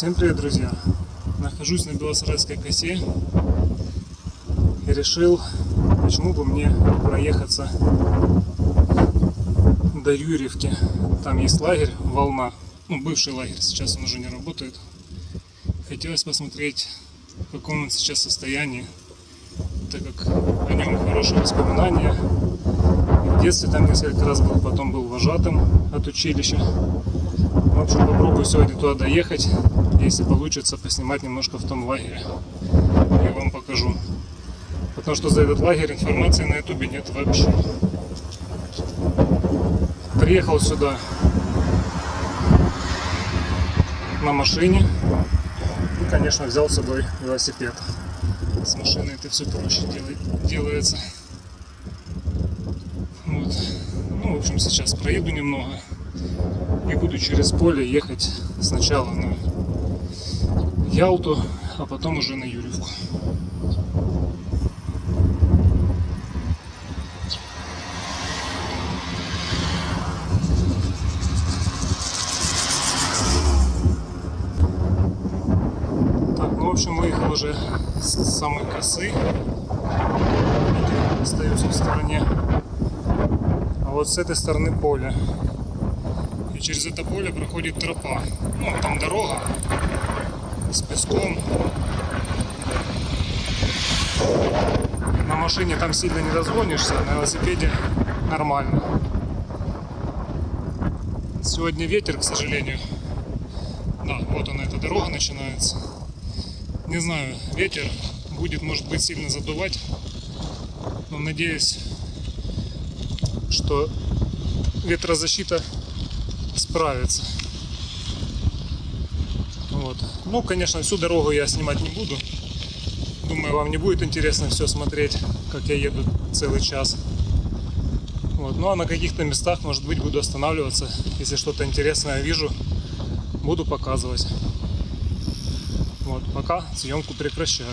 Всем привет, друзья! Нахожусь на Белосарайской косе и решил, почему бы мне проехаться до Юрьевки. Там есть лагерь «Волна», бывший лагерь, сейчас он уже не работает. Хотелось посмотреть, в каком он сейчас состоянии, так как о нем хорошие воспоминания. В детстве там несколько раз был, потом был вожатым от училища. В общем, попробую сегодня туда доехать, если получится, поснимать немножко в том лагере. Я вам покажу. Потому что за этот лагерь информации на ютубе нет вообще. Приехал сюда на машине. И, конечно, взял с собой велосипед. С машиной это все проще делается. Вот. Ну, в общем, сейчас проеду немного. И буду через поле ехать сначала на Ялту, а потом уже на Юрьевку. Так, ну в общем, выехал уже с самой косы. Остается в стороне. А вот с этой стороны поле. И через это поле проходит тропа. Ну, там дорога с песком. На машине там сильно не разгонишься, на велосипеде нормально. Сегодня ветер, к сожалению. Да, вот она, эта дорога начинается. Не знаю, ветер будет, может быть, сильно задувать. Но надеюсь, что ветрозащита справится. Вот. Ну, конечно, всю дорогу я снимать не буду. Думаю, вам не будет интересно все смотреть, как я еду целый час. Вот. Ну, а на каких-то местах, может быть, буду останавливаться. Если что-то интересное вижу, буду показывать. Вот. Пока съемку прекращаю.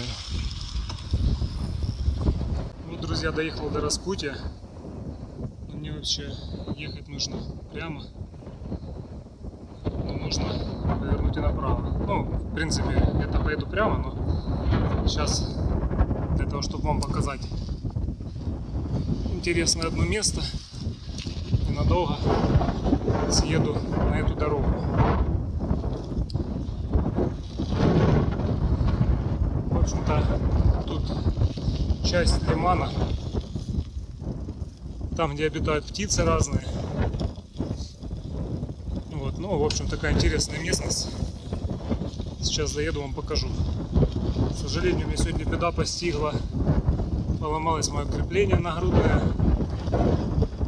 Вот, друзья, доехал до Распутья. Мне вообще ехать нужно прямо. Но нужно повернуть и направо. Ну, в принципе, я-то поеду прямо, но сейчас для того, чтобы вам показать интересное одно место, ненадолго съеду на эту дорогу. В общем-то, тут часть лимана, там, где обитают птицы разные. Вот, ну, в общем, такая интересная местность. Сейчас заеду, вам покажу. К сожалению, меня сегодня беда постигла. Поломалось мое крепление нагрудное,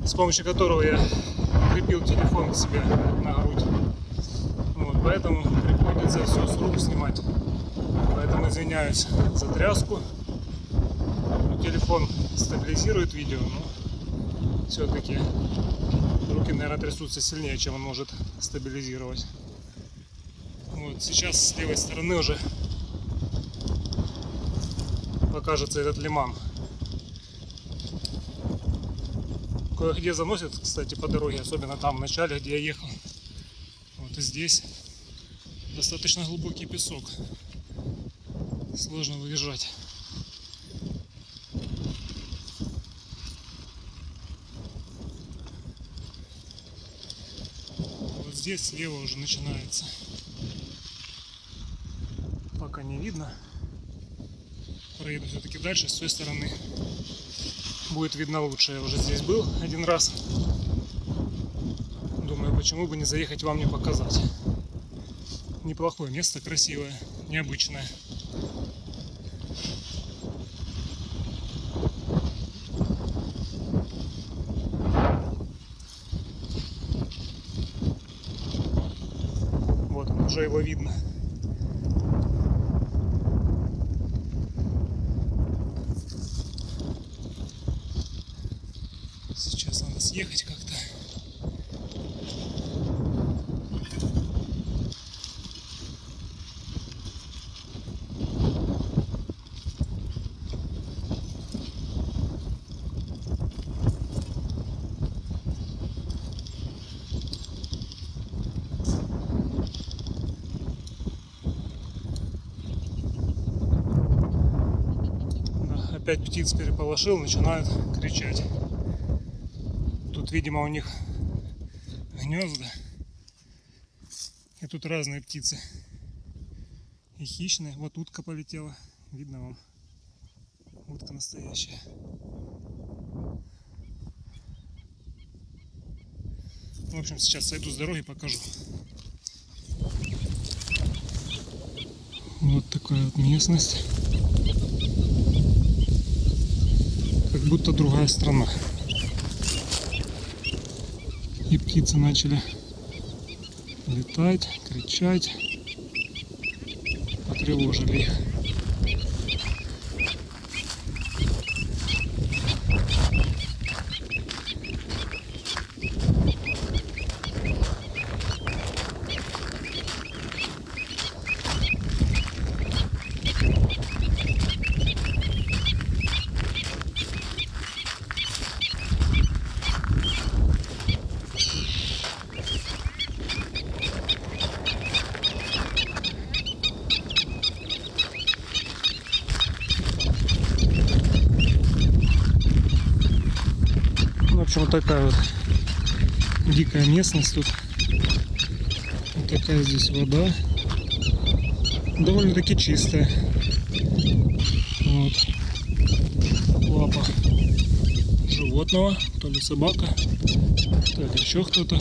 с помощью которого я крепил телефон к себе на грудь. Вот, поэтому приходится все с рук снимать. Поэтому извиняюсь за тряску. Телефон стабилизирует видео, но все-таки руки, наверное, трясутся сильнее, чем он может стабилизировать. Вот, сейчас с левой стороны уже покажется этот лиман. Кое-где заносит, кстати, по дороге, особенно там в начале, где я ехал. Вот и здесь достаточно глубокий песок. Сложно выезжать. Вот здесь слева уже начинается. Пока не видно. Проеду все-таки дальше, с той стороны будет видно лучше. Я уже здесь был один раз. Думаю, почему бы не заехать вам не показать. Неплохое место, красивое, необычное. Вот, уже его видно. Сейчас надо съехать как-то. опять птиц переполошил, начинают кричать. Тут, видимо, у них гнезда. И тут разные птицы. И хищные. Вот утка полетела. Видно вам? Утка настоящая. В общем, сейчас сойду с дороги, покажу. Вот такая вот местность. Как будто другая страна. И птицы начали летать, кричать. Потревожили их. В общем, вот такая вот дикая местность тут. Вот такая здесь вода. Довольно-таки чистая. Вот. Лапа животного. То ли собака, то ли еще кто-то.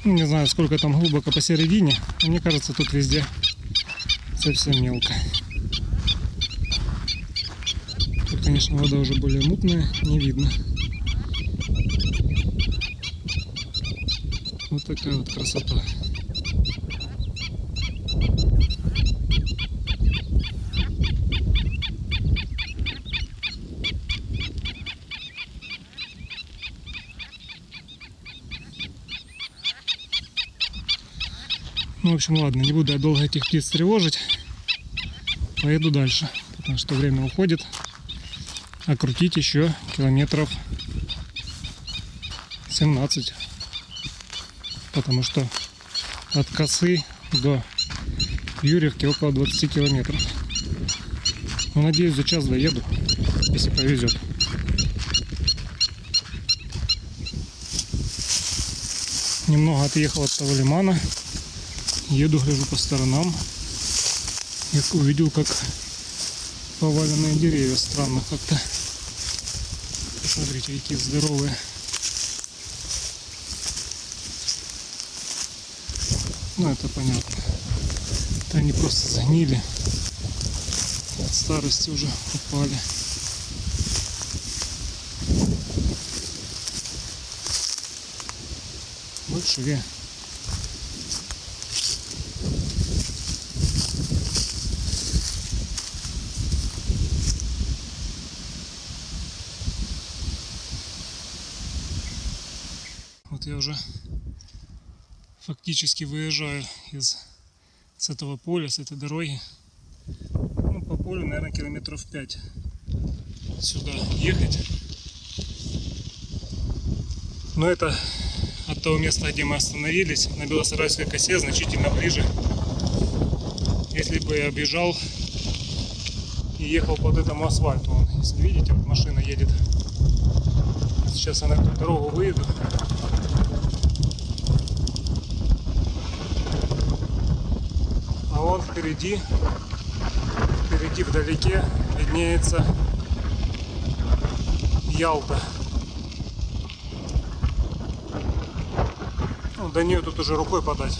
Не знаю, сколько там глубоко посередине. Мне кажется, тут везде совсем мелко. Тут, конечно, вода уже более мутная, не видно. Вот такая вот красота. Ну, в общем, ладно, не буду я долго этих птиц тревожить. Поеду дальше, потому что время уходит. А крутить еще километров 17. Потому что от Косы до Юрьевки около 20 километров. Ну, надеюсь, за час доеду, если повезет. Немного отъехал от того лимана. Еду, гляжу по сторонам. Я увидел, как поваленные деревья. Странно как-то. Посмотрите, какие здоровые. Ну, это понятно. Это они просто загнили. От старости уже упали. Большие. Вот я уже фактически выезжаю с этого поля, с этой дороги. Ну, по полю, наверное, километров 5 сюда ехать. Но это от того места, где мы остановились, на Белосарайской косе, значительно ближе. Если бы я объезжал и ехал по вот этому асфальту, если видите, вот машина едет. Сейчас я на эту дорогу выеду. А вон впереди вдалеке виднеется Ялта. Ну, до нее тут уже рукой подать.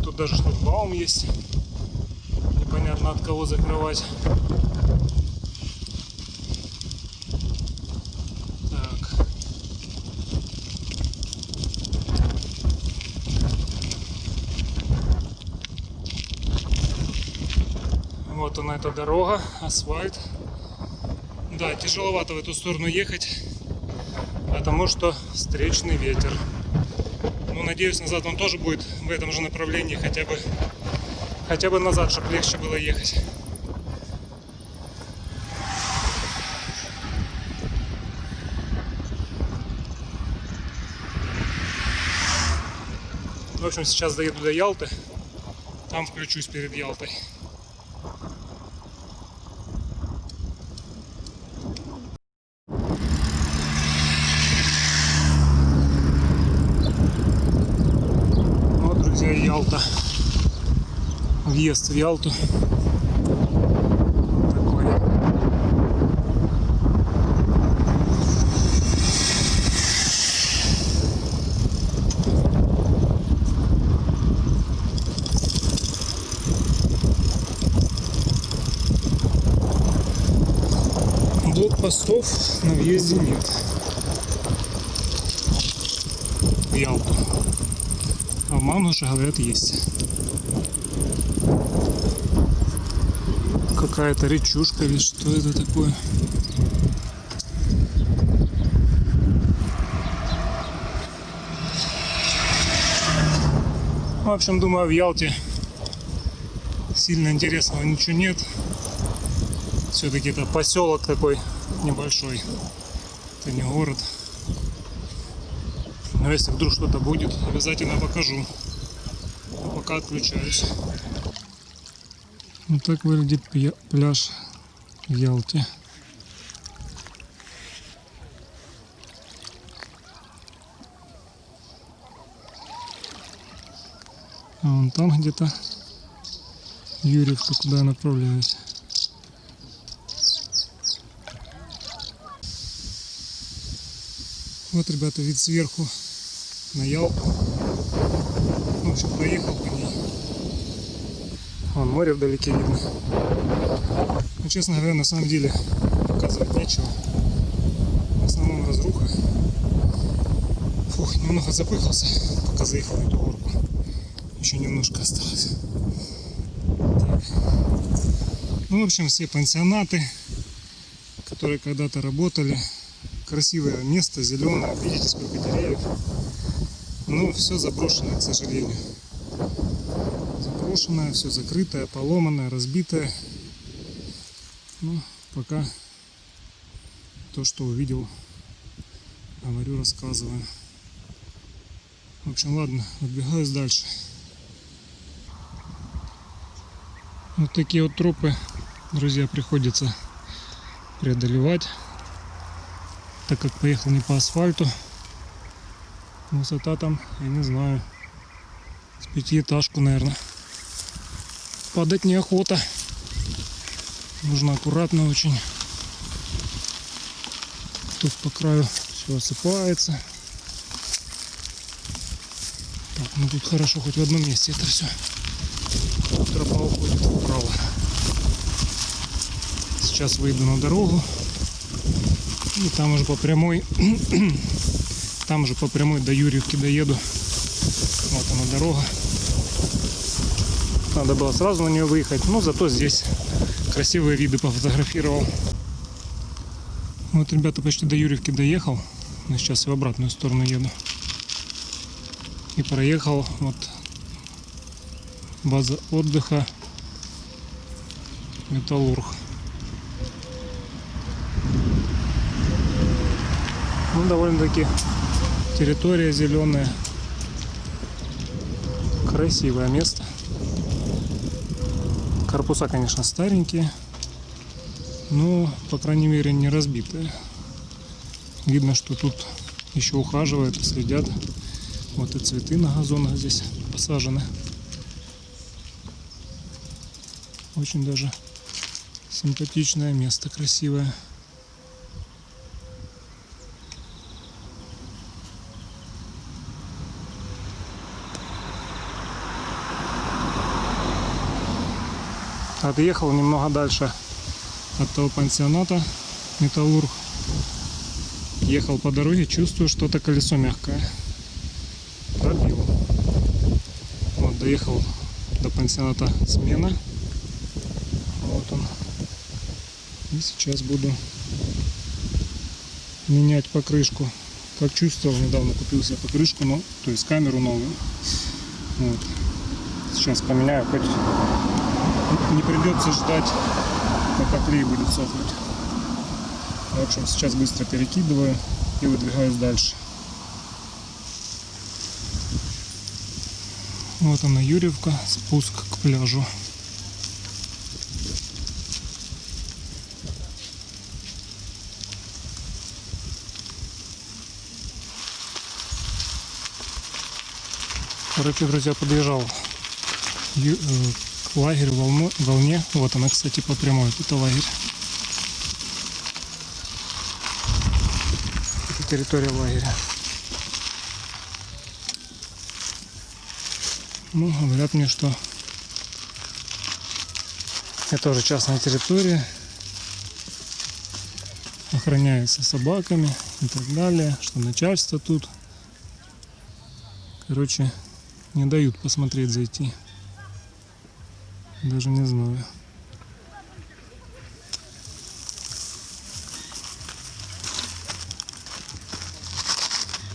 Тут даже шлагбаум есть. Непонятно от кого закрывать. Так. Вот она, эта дорога, асфальт. Да, тяжеловато в эту сторону ехать, потому что встречный ветер. Ну, надеюсь, назад он тоже будет в этом же направлении, хотя бы назад, чтобы легче было ехать. В общем, сейчас доеду до Ялты, там включусь перед Ялтой. Вот, друзья, Ялта. Въезд в Ялту. Такой. Блокпостов на въезде нет в Ялту, а в Мангуше, говорят, есть. Какая-то речушка или что это такое? В общем, думаю, в Ялте сильно интересного ничего нет. Все-таки это поселок такой небольшой. Это не город. Но если вдруг что-то будет, обязательно покажу. А пока отключаюсь. Вот так выглядит пляж в Ялте. А вон там где-то Юрьевка, куда я направляюсь. Вот, ребята, вид сверху на Ялту. В общем, проехал по ней. Вон море вдалеке видно. Но, честно говоря, на самом деле показывать нечего. В основном разруха. Фух, немного запыхался, пока заехал на эту горку. Еще немножко осталось. Так. Ну, в общем, все пансионаты, которые когда-то работали. Красивое место, зеленое. Видите, сколько деревьев. Но все заброшено, к сожалению. Заброшенное, все закрытое, поломанное, разбитое. Ну, пока то, что увидел, говорю, рассказываю. В общем, ладно, отбегаюсь дальше. Вот такие вот тропы, друзья, приходится преодолевать, так как поехал не по асфальту. Высота там, я не знаю, с пятиэтажку, наверное. Падать неохота. Нужно аккуратно очень. Тут по краю все осыпается. Так, ну тут хорошо, хоть в одном месте это все. Тропа уходит вправо. Сейчас выйду на дорогу. И там уже по прямой до Юрьевки доеду. Вот она дорога. Надо было сразу на нее выехать, но зато здесь красивые виды пофотографировал. Вот, ребята, почти до Юрьевки доехал. Но сейчас в обратную сторону еду. И проехал вот база отдыха Металлург. Ну, довольно-таки территория зеленая. Красивое место. Корпуса, конечно, старенькие, но, по крайней мере, не разбитые. Видно, что тут еще ухаживают, следят. Вот и цветы на газонах здесь посажены. Очень даже симпатичное место, красивое. Отъехал немного дальше от того пансионата Металлург. Ехал по дороге, чувствую, что-то колесо мягкое. Пробил. Вот, доехал до пансионата Смена. Вот он. И сейчас буду менять покрышку как чувствовал, недавно купил себе покрышку, ну, то есть камеру новую. Вот. Сейчас поменяю, хоть не придется ждать, пока клей будет сохнуть. В общем, сейчас быстро перекидываю и выдвигаюсь дальше. Вот она, Юрьевка, спуск к пляжу. Короче, друзья, подъезжал к лагерю волне. Вот она, кстати, по прямой. Это лагерь. Это территория лагеря. Ну, говорят мне, что это тоже частная территория. Охраняется собаками и так далее. Что начальство тут. Короче, не дают посмотреть, зайти. Даже не знаю.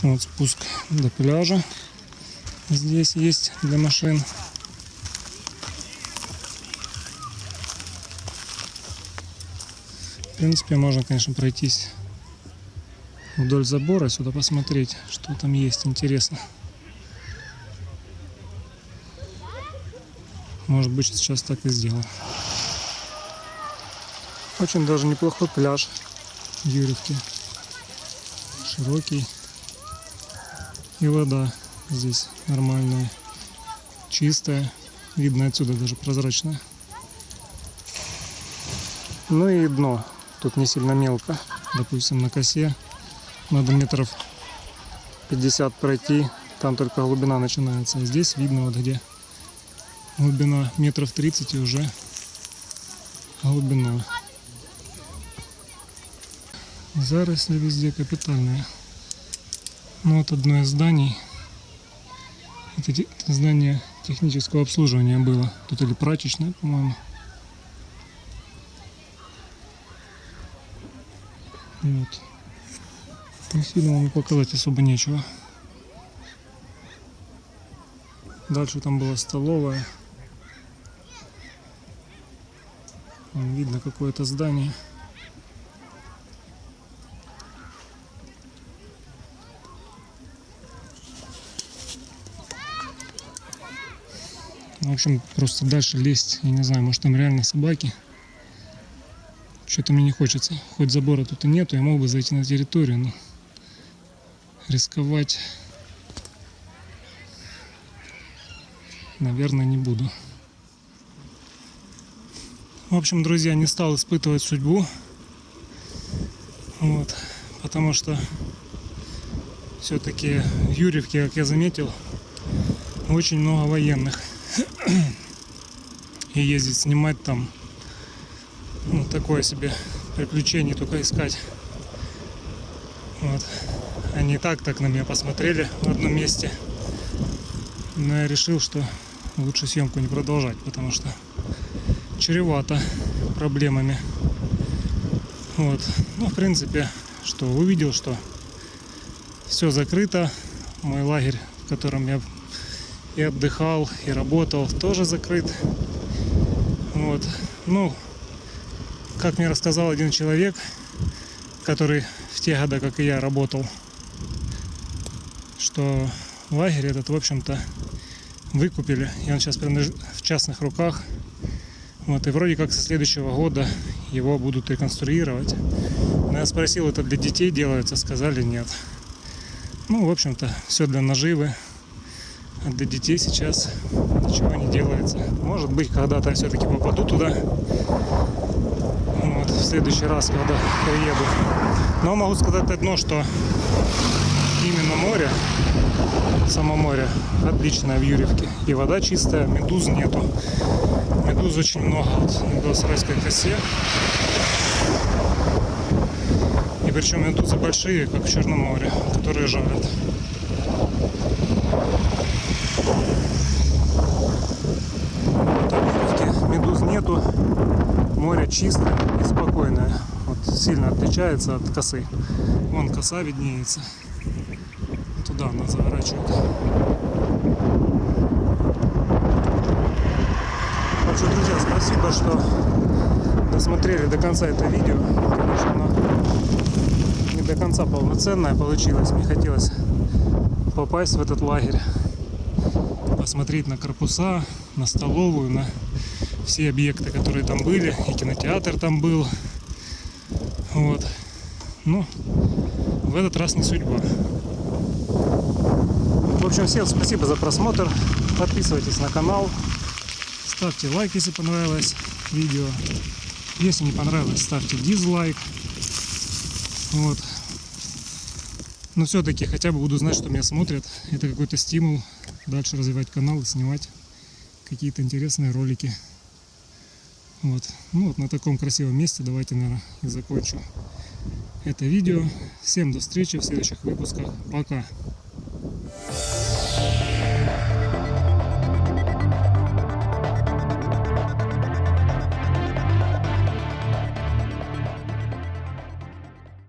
Вот спуск до пляжа. Здесь есть для машин. В принципе, можно, конечно, пройтись вдоль забора, сюда посмотреть, что там есть интересно. Может быть, сейчас так и сделаю. Очень даже неплохой пляж в Юрьевке. Широкий. И вода здесь нормальная, чистая. Видно отсюда даже прозрачная. Ну и дно. Тут не сильно мелко. Допустим, на косе надо метров 50 пройти. Там только глубина начинается. А здесь видно вот где. Глубина метров 30 и уже глубина. Заросли везде капитальные. Ну вот одно из зданий. Это здание технического обслуживания было. Тут или прачечная, по-моему. Вот. Не сильно вам показать особо нечего. Дальше там была столовая. Вон видно какое-то здание. В общем, просто дальше лезть, я не знаю, может там реально собаки. Что-то мне не хочется. Хоть забора тут и нету, я мог бы зайти на территорию, но рисковать, наверное, не буду. В общем, друзья, не стал испытывать судьбу. Вот, потому что все-таки в Юрьевке, как я заметил, очень много военных. И ездить снимать там, ну, такое себе приключение только искать. Вот. Они и так на меня посмотрели в одном месте. Но я решил, что лучше съемку не продолжать, потому что чревато проблемами. Вот. Ну, в принципе, что увидел, что все закрыто. Мой лагерь, в котором я и отдыхал, и работал, тоже закрыт. Вот. Ну, как мне рассказал один человек, который в те годы, как и я, работал, что лагерь этот, в общем-то, выкупили, и он сейчас принадлежит в частных руках. Вот, и вроде как со следующего года его будут реконструировать. Но я спросил, это для детей делается, сказали нет. Ну, в общем-то, все для наживы. А для детей сейчас ничего не делается. Может быть, когда-то я все-таки попаду туда. Вот, в следующий раз, когда приеду. Но могу сказать одно, что именно море, само море, отличное в Юрьевке. И вода чистая, медуз нету. Медуз очень много вот на Белосарайской косе. И причем медузы большие, как в Черном море, которые жарят. Медуз нету, море чистое и спокойное. Вот сильно отличается от косы. Вон коса виднеется. туда она заворачивает. В общем, друзья, спасибо, что досмотрели до конца это видео. Конечно, оно не до конца полноценное получилось. Мне хотелось попасть в этот лагерь, посмотреть на корпуса, на столовую, на все объекты, которые там были. И кинотеатр там был. Вот. Ну, в этот раз не судьба. В общем, всем спасибо за просмотр. Подписывайтесь на канал. Ставьте лайк, если понравилось видео. Если не понравилось, ставьте дизлайк. Вот. Но все-таки хотя бы буду знать, что меня смотрят. Это какой-то стимул дальше развивать канал и снимать какие-то интересные ролики. Вот. Ну вот на таком красивом месте давайте, наверное, и закончу это видео. Всем до встречи в следующих выпусках. Пока!